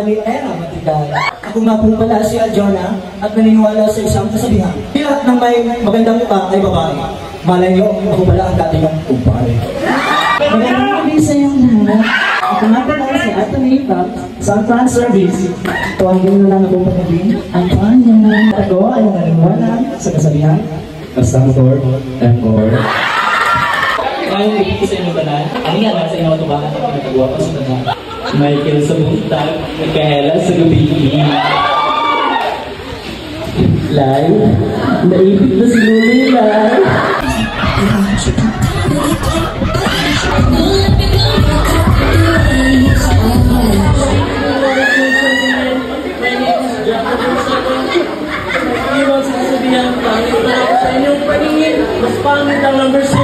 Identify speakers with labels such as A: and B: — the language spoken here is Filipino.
A: ni Era Matigal. Ako nga po pala si Aljona at naniniwala sa isang kasabihan. Di lahat ng may magandang mukha ay babae. Malay nyo, ako pala ang dati ng kumpare.
B: Magandang gabi sa iyong lahat. Ako nga pala si Anthony Bob sa fan service. Tuwagin na lang ako pagkabing. Ang panyang ako ay naniniwala sa kasabihan. Basta motor, tempor.
C: Ngayon, ibig sa inyong tanan, ang nga lang sa inyong tubangan ng pinagawa ko sa tanan. Michael sa buntag, Micaela sa gabi. Live, naibig na si Luli live. Iwan sa kasabihan, pangit na ako sa inyong paningin, mas pangit ang number 6.